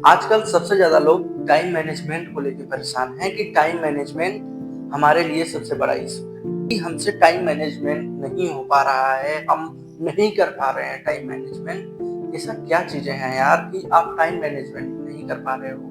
आजकल सबसे ज़्यादा लोग टाइम मैनेजमेंट को लेके परेशान हैं कि टाइम मैनेजमेंट हमारे लिए सबसे बड़ा इश्यू है कि हमसे टाइम मैनेजमेंट नहीं हो पा रहा है, हम नहीं कर पा रहे हैं टाइम मैनेजमेंट। ऐसा क्या चीज़ें हैं यार कि आप टाइम मैनेजमेंट नहीं कर पा रहे हो?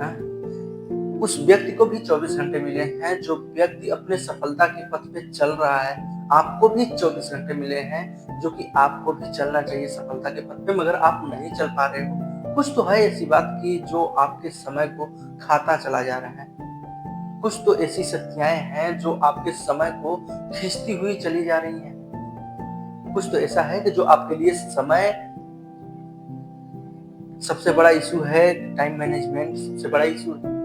हाँ? उस व्यक्ति को भी 24 घंटे मिले हैं, जो व्यक्ति अपने सफलता के पथ पे चल रहा है। आपको भी 24 घंटे मिले हैं, जो कि आपको भी चलना चाहिए सफलता के पथ पे, मगर आप नहीं चल पा रहे हो। कुछ तो है ऐसी बात की जो आपके समय को खाता चला जा रहा है। कुछ तो ऐसी शक्तियाँ हैं जो आपके समय को खींचती हुई चली जा रही हैं। कुछ तो ऐसा है कि जो आपके लिए समय सबसे बड़ा इश्यू है, टाइम मैनेजमेंट सबसे बड़ा इश्यू है।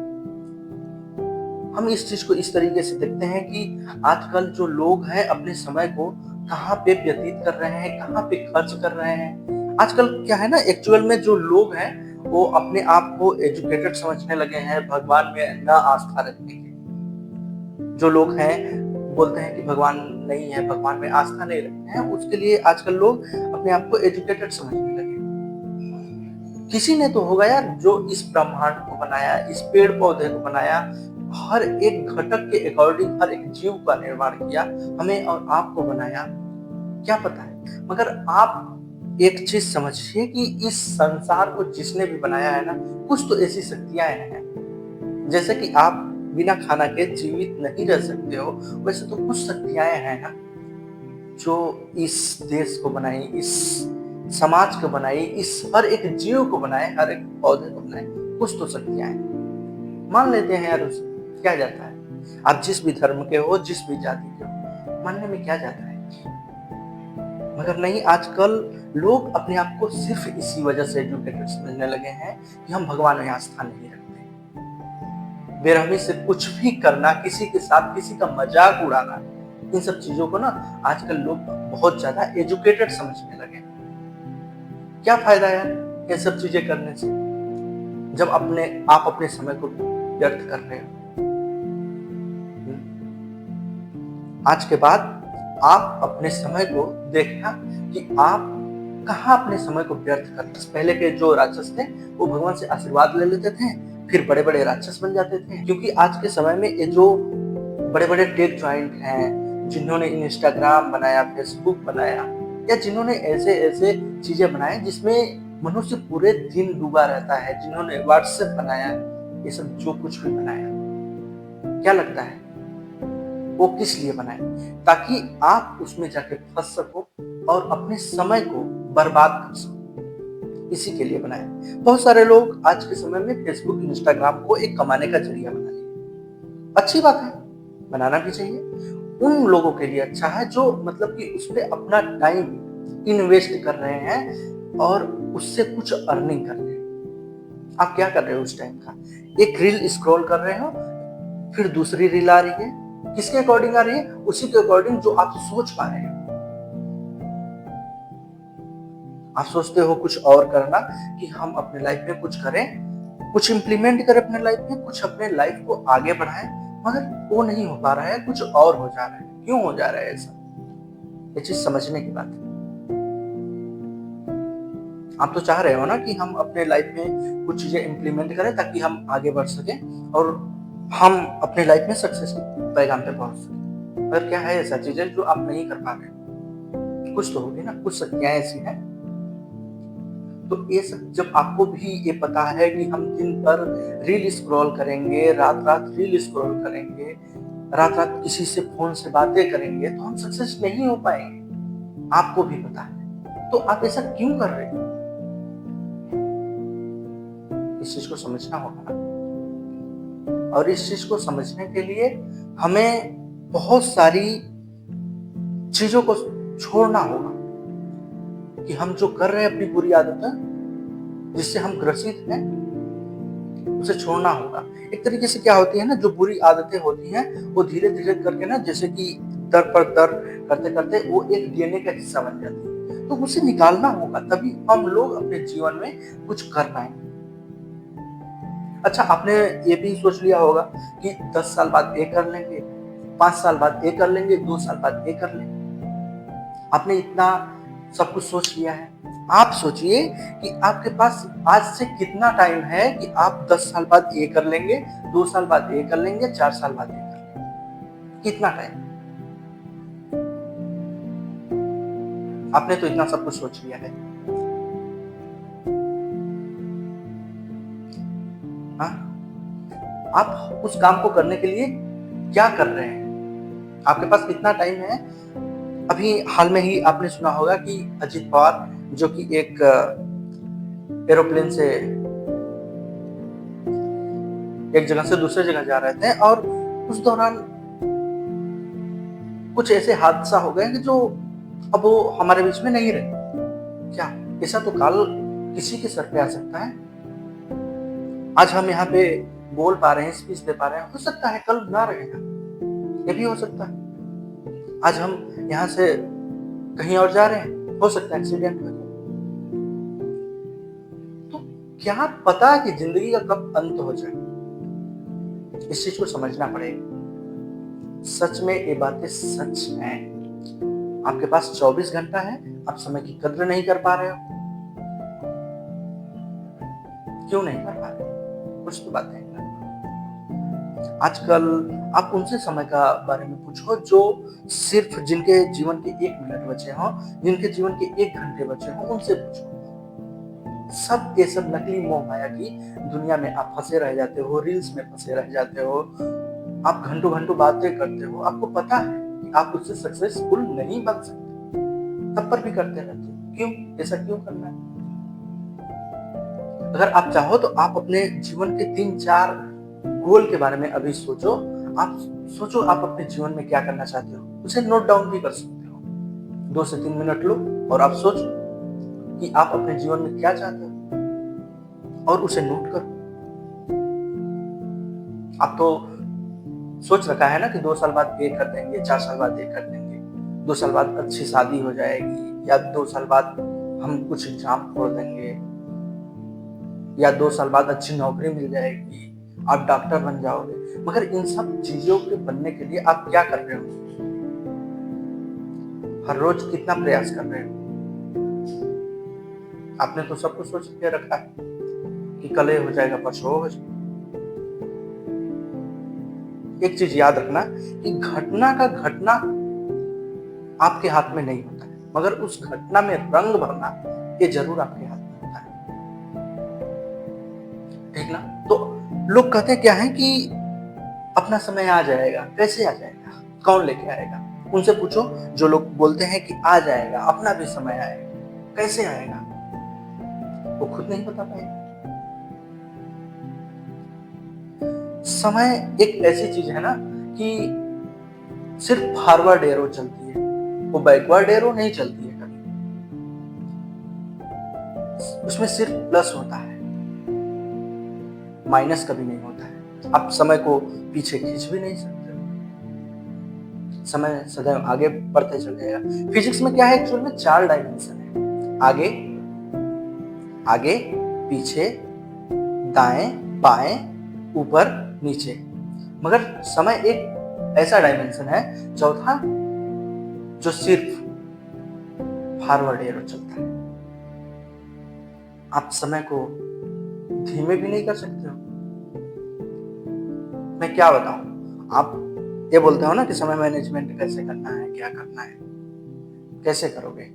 हम इस चीज को इस तरीके से देखते हैं कि आजकल जो लोग हैं अपने समय को कहाँ पे व्यतीत कर रहे हैं, कहाँ पे खर्च कर रहे हैं। आजकल क्या है ना, एक्चुअल में जो लोग हैं वो अपने आप को एजुकेटेड समझने लगे हैं, भगवान में ना आस्था रखने के। जो लोग हैं बोलते हैं कि भगवान नहीं है, भगवान में आस्था नहीं रखते हैं, उसके लिए आजकल लोग अपने आप को एजुकेटेड समझने लगे। किसी ने तो होगा यार जो इस ब्रह्मांड को बनाया, इस पेड़ पौधे को बनाया, हर एक घटक के अकॉर्डिंग हर एक जीव का निर्माण किया, हमें और आपको बनाया। क्या पता है, मगर आप एक चीज समझिए कि इस संसार को जिसने भी बनाया है ना, कुछ तो ऐसी शक्तियां हैं। जैसे कि आप बिना खाना के जीवित नहीं रह सकते हो, वैसे तो कुछ शक्तियां हैं ना जो इस देश को बनाई, इस समाज को बनाई, इस हर एक जीव को बनाए, हर एक पौधे को बनाए। कुछ तो शक्तियां हैं, मान लेते हैं यार, उसे क्या जाता है। आप जिस भी धर्म के हो, जिस भी जाति के हो, मानने में क्या जाता है। मगर नहीं, आजकल लोग अपने आप को सिर्फ इसी वजह से एजुकेटेड समझने लगे हैं कि हम भगवान में आस्था नहीं रखते। बेरहमी से कुछ भी करना, किसी के साथ किसी का मजाक उड़ाना, इन सब चीजों को ना आजकल लोग बहुत ज्यादा एजुकेटेड समझने लगे। क्या फायदा यार ये सब चीजें करने से, जब आप अपने समय को व्यर्थ कर रहे हो। आज के बाद आप अपने समय को देखना कि आप कहाँ अपने समय को व्यर्थ कर रहे। पहले के जो राक्षस थे वो भगवान से आशीर्वाद ले लेते थे, फिर बड़े बड़े राक्षस बन जाते थे। क्योंकि आज के समय में ये जो बड़े बड़े टेक जॉइंट हैं, जिन्होंने इंस्टाग्राम बनाया, फेसबुक बनाया, या जिन्होंने ऐसे ऐसे चीजें बनाए जिसमें मनुष्य पूरे दिन डूबा रहता है, जिन्होंने व्हाट्सएप बनाया, ये सब जो कुछ भी बनाया, क्या लगता है वो किस लिए बनाए? ताकि आप उसमें जाके फंस सको और अपने समय को बर्बाद कर सको, इसी के लिए बनाए। बहुत सारे लोग आज के समय में फेसबुक इंस्टाग्राम को एक कमाने का जरिया बना लिया। अच्छी बात है, बनाना भी चाहिए। उन लोगों के लिए अच्छा है जो मतलब कि उस पर अपना टाइम इन्वेस्ट कर रहे हैं और उससे कुछ अर्निंग कर रहे हैं। आप क्या कर रहे हो उस टाइम का? एक रील स्क्रॉल कर रहे हो, फिर दूसरी रील आ रही है, किसके अकॉर्डिंग आ रही है? उसी के अकॉर्डिंग जो आप सोच पा रहे हो। आप सोचते हो कुछ और करना, कि हम अपने लाइफ में कुछ करें, कुछ इंप्लीमेंट करें अपने लाइफ में, कुछ अपने लाइफ को आगे बढ़ाएं, मगर वो नहीं हो पा रहा है, कुछ और हो जा रहा है। क्यों हो जा रहा है ऐसा? ये चीज समझने की बात है। आप तो चाह रहे हो ना कि हम अपने लाइफ में कुछ चीजें इंप्लीमेंट करें ताकि हम आगे बढ़ सकें और हम अपने लाइफ में सक्सेस के पैगाम पे पहुंच सकें। पर क्या है ऐसा चीजें जो आप नहीं कर पा रहे? कुछ तो होगी ना, कुछ शक्तियां ऐसी हैं। तो ये सब जब आपको भी ये पता है कि हम दिन भर रील स्क्रॉल करेंगे, रात रात रील स्क्रॉल करेंगे, रात रात किसी से फोन से बातें करेंगे, तो हम सक्सेस नहीं हो पाएंगे। आपको भी पता है, तो आप ऐसा क्यों कर रहे हो? इस चीज को समझना होगा ना। और इस चीज को समझने के लिए हमें बहुत सारी चीजों को छोड़ना होगा कि हम जो कर रहे हैं अपनी बुरी आदतें जिससे हम ग्रसित हैं, उसे छोड़ना होगा। एक तरीके से क्या होती है ना, जो बुरी आदतें होती हैं वो धीरे धीरे करके ना, जैसे कि दर पर दर करते करते वो एक डीएनए का हिस्सा बन जाती है। तो उसे निकालना होगा, तभी हम लोग अपने जीवन में कुछ कर पाएंगे। अच्छा, आपने ये भी सोच लिया होगा कि 10 साल बाद ये कर लेंगे, 5 साल बाद ये कर लेंगे, 2 साल बाद ये कर लेंगे। आपने इतना सब कुछ सोच लिया है, आप सोचिए कि आपके पास आज से कितना टाइम है कि आप 10 साल बाद ये कर लेंगे, 2 साल बाद ये कर लेंगे, 4 साल बाद ये कर लेंगे। कितना टाइम? आपने तो इतना सब कुछ सोच लिया है। हाँ? आप उस काम को करने के लिए क्या कर रहे हैं? आपके पास कितना टाइम है? अभी हाल में ही आपने सुना होगा कि अजित पवार जो कि एक एरोप्लेन से एक जगह से दूसरे जगह जा रहे थे और उस दौरान कुछ ऐसे हादसा हो गए कि जो अब वो हमारे बीच में नहीं रहे। क्या ऐसा तो काल किसी के सर पे आ सकता है? आज हम यहाँ पे बोल पा रहे हैं, स्पीच दे पा रहे हैं, हो सकता है कल ना रहेगा, ये भी हो सकता है। आज हम यहाँ से कहीं और जा रहे हैं, हो सकता है एक्सीडेंट हो जाए। तो क्या पता कि जिंदगी का कब अंत हो जाए? इस चीज को समझना पड़ेगा। सच में ये बातें सच हैं। आपके पास 24 घंटा है, आप समय की कद्र नहीं कर पा रहे हो। क्यों नहीं कर पा रहे? कुछ तो बातें हैं। आजकल आप उनसे समय का बारे में पूछो जो सिर्फ जिनके जीवन के 1 मिनट बचे हों, जिनके जीवन के 1 घंटे बचे हों, उनसे पूछो। सब ये सब नकली मोह माया की दुनिया में आप फंसे रह जाते हो, रील्स में फंसे रह जाते हो, आप घंटों घंटों बातें करते हो। आपको पता है कि आप उससे सक्सेसफुल नहीं बन सकते, तब पर भी करते रहते हो। क्यों? ऐसा क्यों करना है? अगर आप चाहो तो आप अपने जीवन के 3-4 गोल के बारे में अभी सोचो। आप सोचो आप अपने जीवन में क्या करना चाहते हो, उसे नोट डाउन भी कर सकते हो। 2 से 3 मिनट लो और आप सोचो कि आप अपने जीवन में क्या चाहते हो और उसे नोट करो। आप तो सोच रखा है ना कि 2 साल बाद ये कर देंगे, 4 साल बाद ये कर देंगे, 2 साल बाद अच्छी शादी हो जाएगी, या 2 साल बाद हम कुछ एग्जाम छोड़ देंगे, या 2 साल बाद अच्छी नौकरी मिल जाएगी, आप डॉक्टर बन जाओगे। मगर इन सब चीजों के बनने के लिए आप क्या कर रहे हो? हर रोज कितना प्रयास कर रहे हो? आपने तो सब कुछ सोच के रखा है कि कल ये हो जाएगा, परसों हो जाएगा। एक चीज याद रखना कि घटना का घटना आपके हाथ में नहीं होता है, मगर उस घटना में रंग भरना ये जरूर आपके हाथ में होता है। ठीक ना? तो लोग कहते क्या है कि अपना समय आ जाएगा। कैसे आ जाएगा? कौन लेके आएगा? उनसे पूछो जो लोग बोलते हैं कि आ जाएगा, अपना भी समय आएगा। कैसे आएगा? वो खुद नहीं बता पाएगा। समय एक ऐसी चीज है ना कि सिर्फ फॉरवर्ड एरो चलती है, वो बैकवर्ड एरो नहीं चलती है कभी। उसमें सिर्फ प्लस होता है, माइनस कभी नहीं होता है। आप समय को पीछे खींच भी नहीं सकते। समय सदैव आगे बढ़ते चल जाएगा। फिजिक्स में क्या है एक्चुअल में 4 डायमेंशन है, आगे, आगे, पीछे, दाएं, बाएं, ऊपर, नीचे। मगर समय एक ऐसा डायमेंशन है, चौथा, जो सिर्फ फॉरवर्ड एरो चलता है। आप समय को धीमे भी नहीं कर सकते हो। मैं क्या बताऊं? आप ये बोलते हो ना कि समय मैनेजमेंट कैसे करना है, क्या करना है, कैसे करोगे?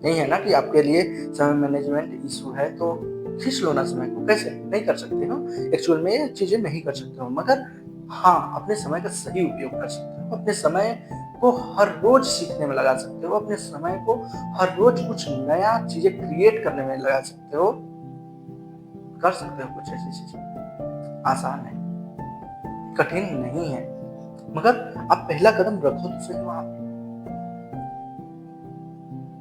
नहीं है ना कि आपके लिए समय मैनेजमेंट इशू है तो खींच लो ना समय को। कैसे? नहीं कर सकते हो। एक्चुअल में ये चीजें नहीं कर सकते हो, मगर हाँ, अपने समय का सही उपयोग कर सकते हो। अपने समय को हर रोज सीखने में लगा सकते हो। अपने समय को हर रोज कुछ नया चीजें क्रिएट करने में लगा सकते हो। कर सकते हो कुछ ऐसी चीजें। आसान है, कठिन नहीं है, मगर आप पहला कदम रखो तो सही वहां।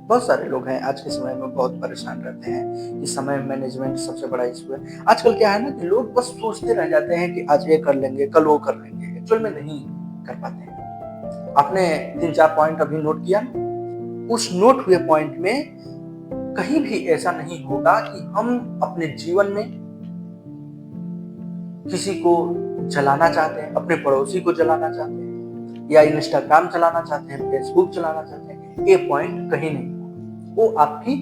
बहुत सारे लोग हैं आज के समय में बहुत परेशान रहते हैं कि समय मैनेजमेंट सबसे बड़ा इशू है। आजकल क्या है ना कि लोग बस सोचते रह जाते हैं कि आज ये कर लेंगे, कल वो कर लेंगे, एक्चुअल में नहीं कर पाते हैं। आपने 3-4 पॉइंट अभी नोट किया, उस नोट हुए पॉइंट में कहीं भी ऐसा नहीं होगा कि हम अपने जीवन में किसी को जलाना चाहते हैं, अपने पड़ोसी को जलाना चाहते हैं, या इंस्टाग्राम चलाना चाहते हैं, फेसबुक चलाना चाहते हैं। ए पॉइंट कहीं नहीं होगा। वो आपकी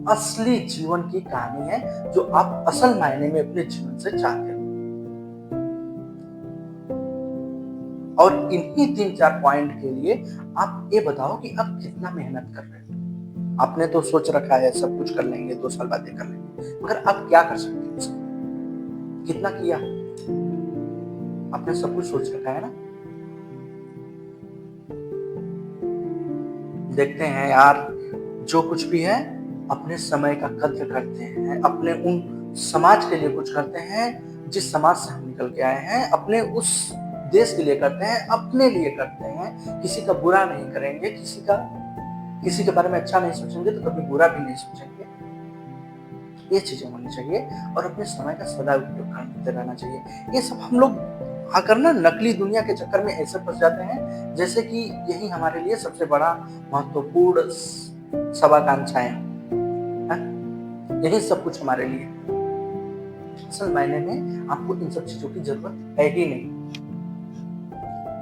असली जीवन की कहानी है जो आप असल मायने में अपने जीवन से चाहते हो। और इन्हीं 3-4 पॉइंट के लिए आप ये बताओ कि आप कितना मेहनत कर रहे हो। आपने तो सोच रखा है सब कुछ कर लेंगे, 2 साल बाद ये कर लेंगे, मगर आप क्या कर सकते हो उसमें? कितना किया? आपने सब कुछ सोच रखा है ना? देखते हैं यार, जो कुछ भी है अपने समय का कद्र करते हैं, अपने उन समाज के लिए कुछ करते हैं जिस समाज से हम निकल के आए हैं, अपने उस देश के लिए करते हैं, अपने लिए करते हैं। किसी का बुरा नहीं करेंगे, किसी के बारे में अच्छा नहीं सोचेंगे तो कभी बुरा भी नहीं सोचेंगे। ये चीजें होनी चाहिए और अपने समय का सदा उपयोग करते रहना चाहिए। ये सब हम लोग आकर ना नकली दुनिया के चक्कर में ऐसे फंस जाते हैं जैसे कि यही हमारे लिए सबसे बड़ा महत्वपूर्ण सवाकांक्षाएं हैं। यही सब कुछ हमारे लिए। असल मायने में आपको इन सब चीजों की जरूरत है ही नहीं।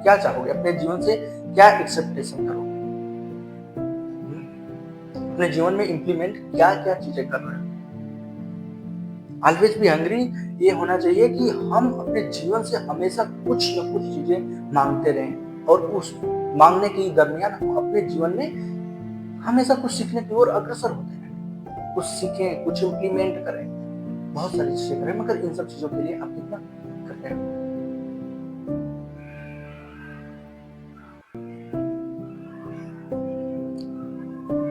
क्या चाहोगे अपने जीवन से? क्या एक्सेप्टेशन करोगे? अपने जीवन में इंप्लीमेंट क्या क्या चीजें कर रहे हो? ऑलवेज बी हंग्री ये होना चाहिए कि हम अपने जीवन से हमेशा कुछ न कुछ चीजें मांगते रहें और उस मांगने के दरमियान हम अपने जीवन में हमेशा कुछ सीखने की ओर अग्रसर होते रहें। कुछ सीखें, कुछ इंप्लीमेंट करें, बहुत सारी चीजें करें, मगर इन सब चीजों के लिए आप कितना कर रहे हो?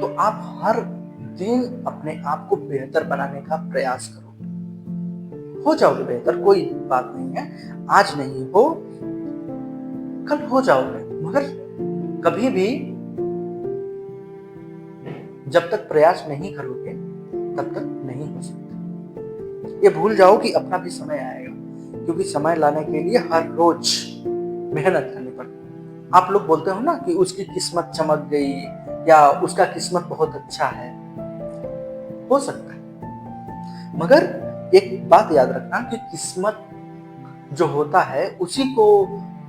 तो आप हर दिन अपने आप को बेहतर बनाने का प्रयास करो। हो जाओगे बेहतर, कोई बात नहीं है। आज नहीं हो, कल हो जाओगे, मगर कभी भी जब तक प्रयास नहीं करोगे तब तक नहीं हो सकता। ये भूल जाओ कि अपना भी समय आएगा, क्योंकि समय लाने के लिए हर रोज मेहनत करनी पड़ती है। आप लोग बोलते हो ना कि उसकी किस्मत चमक गई या उसका किस्मत बहुत अच्छा है, हो सकता है, मगर एक बात याद रखना कि किस्मत जो होता है उसी को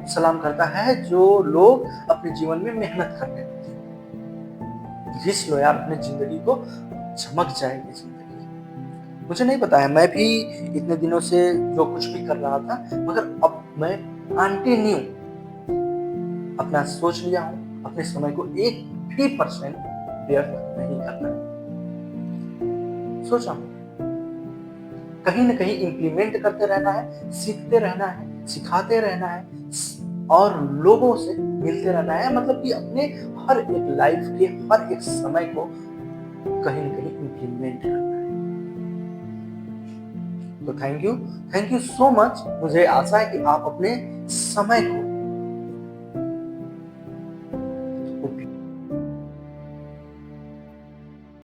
सलाम करता है जो लोग अपने जीवन में मेहनत करते हैं। घिस लो यार अपने जिंदगी को, चमक जाएगी जिंदगी। मुझे नहीं पता है, मैं भी इतने दिनों से जो कुछ भी कर रहा था, मगर अब मैं कंटिन्यू अपना सोच लिया हूँ, अपने समय को 1% व्यर्थ नहीं करना। सोचा हूँ कहीं ना कहीं इंप्लीमेंट करते रहना है, सीखते रहना है, सिखाते रहना है और लोगों से मिलते रहना है। मतलब कि अपने हर एक लाइफ के हर एक समय को कहीं ना कहीं इंप्लीमेंट करना है। तो थैंक यू सो मच। मुझे आशा है कि आप अपने समय को